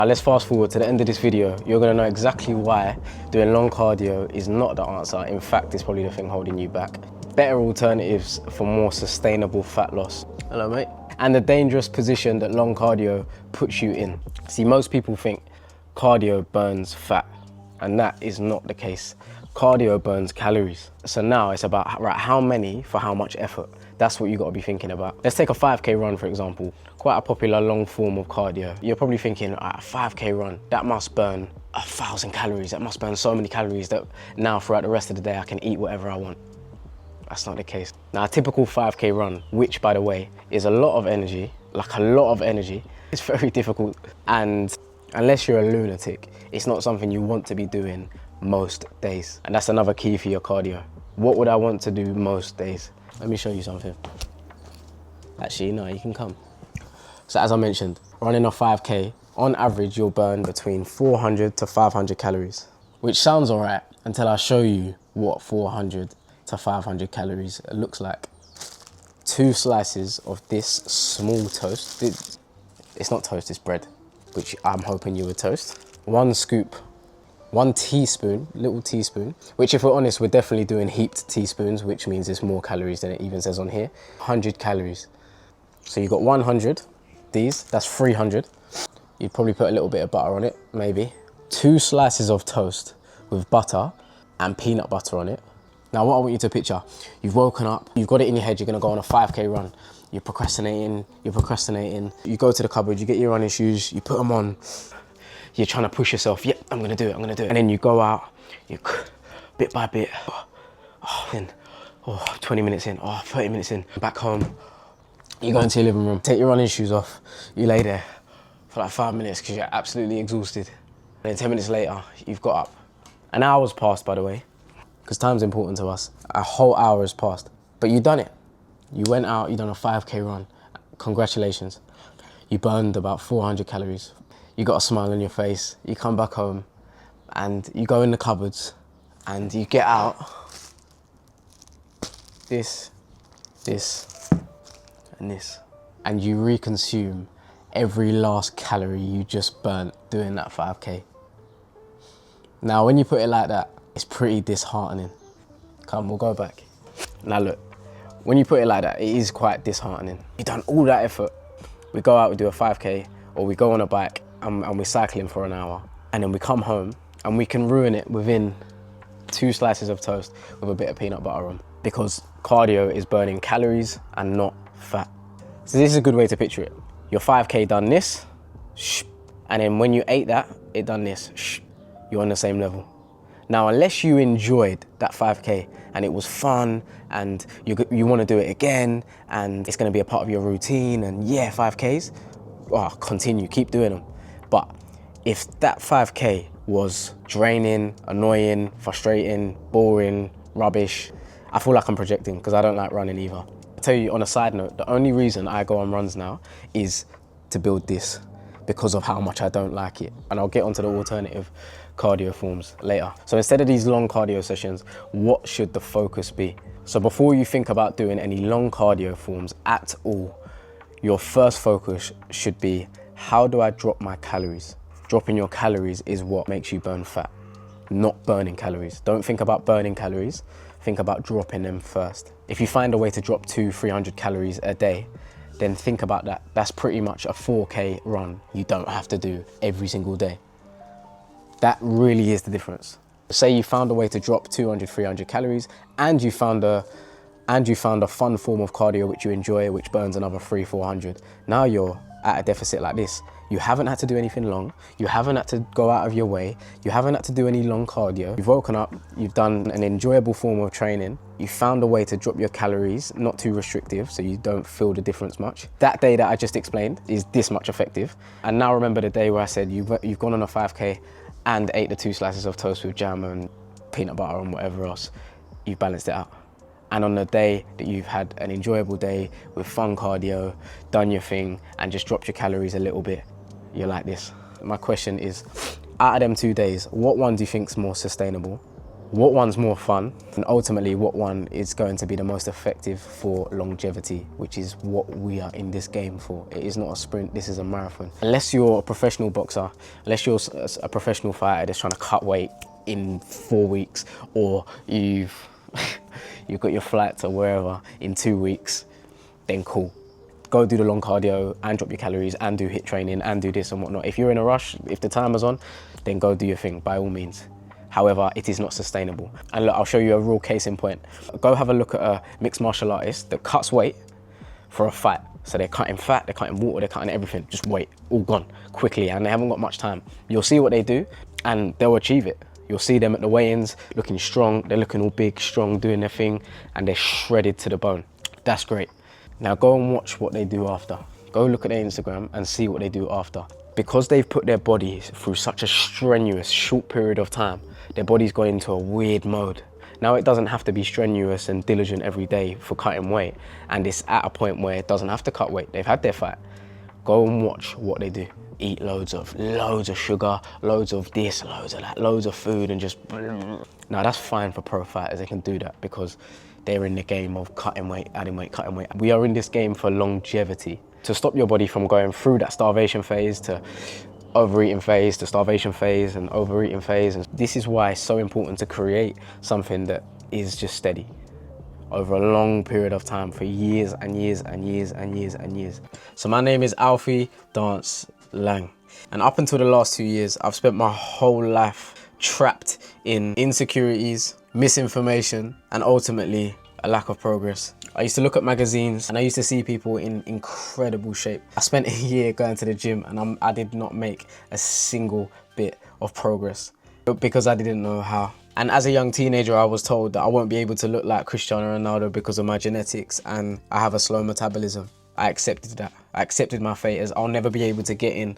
Now let's fast forward to the end of this video. You're gonna know exactly why doing long cardio is not the answer. In fact, it's probably the thing holding you back. Better alternatives for more sustainable fat loss. Hello, mate. And the dangerous position that long cardio puts you in. See, most people think cardio burns fat, and that is not the case. Cardio burns calories. So now it's about, right, how many for how much effort? That's what you gotta be thinking about. Let's take a 5K run, for example. Quite a popular long form of cardio. You're probably thinking, a 5K run, that must burn 1,000 calories. That must burn so many calories that now throughout the rest of the day, I can eat whatever I want. That's not the case. Now, a typical 5K run, which by the way, is a lot of energy, like a lot of energy, it's very difficult. And unless you're a lunatic, it's not something you want to be doing most days. And that's another key for your cardio. What would I want to do most days? Let me show you something. Actually, no, you can come. So as I mentioned, running a 5K, on average, you'll burn between 400 to 500 calories, which sounds all right until I show you what 400 to 500 calories looks like. 2 slices of this small toast. It's not toast, it's bread, which I'm hoping you would toast. 1 scoop, 1 teaspoon, little teaspoon, which if we're honest, we're definitely doing heaped teaspoons, which means it's more calories than it even says on here. 100 calories. So you've got 100, these, that's 300. You'd probably put a little bit of butter on it, maybe. 2 slices of toast with butter and peanut butter on it. Now what I want you to picture, you've woken up, you've got it in your head, you're gonna go on a 5K run. You're procrastinating. You go to the cupboard, you get your running shoes, you put them on. You're trying to push yourself, yep, I'm gonna do it. And then you go out, you bit by bit, 20 minutes in, 30 minutes in, back home. You go into your living room, take your running shoes off, you lay there for like 5 minutes because you're absolutely exhausted. And then 10 minutes later, you've got up. An hour's passed, by the way, because time's important to us. A whole hour has passed, but you've done it. You went out, you done a 5K run. Congratulations. You burned about 400 calories. You got a smile on your face. You come back home and you go in the cupboards and you get out this, and this. And you reconsume every last calorie you just burnt doing that 5K. Now, when you put it like that, it's pretty disheartening. Come, we'll go back. Now look, when you put it like that, it is quite disheartening. You've done all that effort. We go out, we do a 5K, or we go on a bike and we're cycling for an hour. And then we come home and we can ruin it within 2 slices of toast with a bit of peanut butter on. Because cardio is burning calories and not fat. So this is a good way to picture it. Your 5K done this, and then when you ate that, it done this, you're on the same level. Now, unless you enjoyed that 5K and it was fun and you want to do it again and it's going to be a part of your routine and yeah, 5Ks, continue, keep doing them. But if that 5K was draining, annoying, frustrating, boring, rubbish, I feel like I'm projecting because I don't like running either. I'll tell you on a side note, the only reason I go on runs now is to build this because of how much I don't like it. And I'll get onto the alternative cardio forms later. So instead of these long cardio sessions, what should the focus be? So before you think about doing any long cardio forms at all, your first focus should be, how do I drop my calories? Dropping your calories is what makes you burn fat, not burning calories. Don't think about burning calories, think about dropping them first. If you find a way to drop 200-300 calories a day, then think about that. That's pretty much a 4K run you don't have to do every single day. That really is the difference. Say you found a way to drop 200-300 calories and you found a fun form of cardio which you enjoy, which burns another 300-400. Now you're at a deficit like this. You haven't had to do anything long. You haven't had to go out of your way. You haven't had to do any long cardio. You've woken up, you've done an enjoyable form of training. You found a way to drop your calories, not too restrictive, so you don't feel the difference much. That day that I just explained is this much effective. And now remember the day where I said you've gone on a 5K and ate the 2 slices of toast with jam and peanut butter and whatever else. You've balanced it out. And on the day that you've had an enjoyable day with fun cardio, done your thing, and just dropped your calories a little bit, you're like this. My question is, out of them 2 days, what one do you think's more sustainable? what one's more fun, and ultimately what one is going to be the most effective for longevity, which is what we are in this game for. It is not a sprint, this is a marathon. Unless you're a professional boxer, unless you're a professional fighter that's trying to cut weight in 4 weeks, or you've got your flight to wherever in 2 weeks, then cool. Go do the long cardio and drop your calories and do HIIT training and do this and whatnot. If you're in a rush, if the timer's on, then go do your thing, by all means. However, it is not sustainable. And look, I'll show you a real case in point. Go have a look at a mixed martial artist that cuts weight for a fight. So they're cutting fat, they're cutting water, they're cutting everything, just weight, all gone quickly, and they haven't got much time. You'll see what they do and they'll achieve it. You'll see them at the weigh-ins looking strong, they're looking all big, strong, doing their thing, and they're shredded to the bone. That's great. Now go and watch what they do after. Go look at their Instagram and see what they do after. Because they've put their bodies through such a strenuous, short period of time, their body's gone into a weird mode. Now it doesn't have to be strenuous and diligent every day for cutting weight, and it's at a point where it doesn't have to cut weight. They've had their fight. Go and watch what they do. Eat loads of sugar, loads of this, loads of that, loads of food, and just... Now that's fine for pro fighters, they can do that because they're in the game of cutting weight, adding weight, cutting weight. We are in this game for longevity. To stop your body from going through that starvation phase to overeating phase to starvation phase and overeating phase. And this is why it's so important to create something that is just steady over a long period of time for years and years and years and years and years. So my name is Alfie Dance Lang. And up until the last 2 years, I've spent my whole life trapped in insecurities, misinformation, and ultimately a lack of progress. I used to look at magazines and I used to see people in incredible shape. I spent a year going to the gym and I did not make a single bit of progress because I didn't know how. And as a young teenager, I was told that I won't be able to look like Cristiano Ronaldo because of my genetics and I have a slow metabolism. I accepted that. I accepted my fate as I'll never be able to get in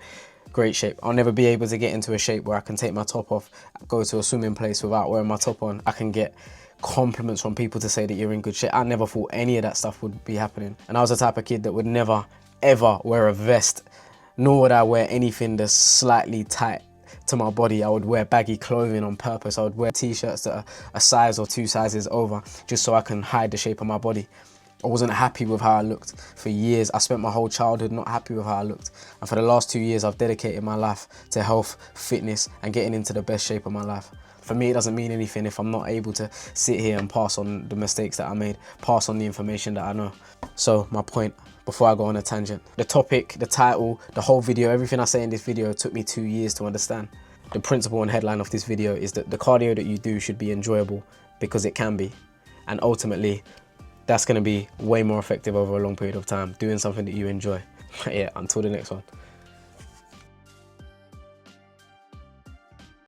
great shape. I'll never be able to get into a shape where I can take my top off, go to a swimming place without wearing my top on. I can get compliments from people to say that you're in good shape. I never thought any of that stuff would be happening. And I was the type of kid that would never, ever wear a vest, nor would I wear anything that's slightly tight to my body. I would wear baggy clothing on purpose. I would wear t-shirts that are a size or 2 sizes over just so I can hide the shape of my body. I wasn't happy with how I looked for years. I spent my whole childhood not happy with how I looked. And for the last 2 years, I've dedicated my life to health, fitness, and getting into the best shape of my life. For me, it doesn't mean anything if I'm not able to sit here and pass on the mistakes that I made, pass on the information that I know. So my point, before I go on a tangent, the topic, the title, the whole video, everything I say in this video took me 2 years to understand. The principle and headline of this video is that the cardio that you do should be enjoyable because it can be. And ultimately, that's going to be way more effective over a long period of time, doing something that you enjoy. Yeah, until the next one.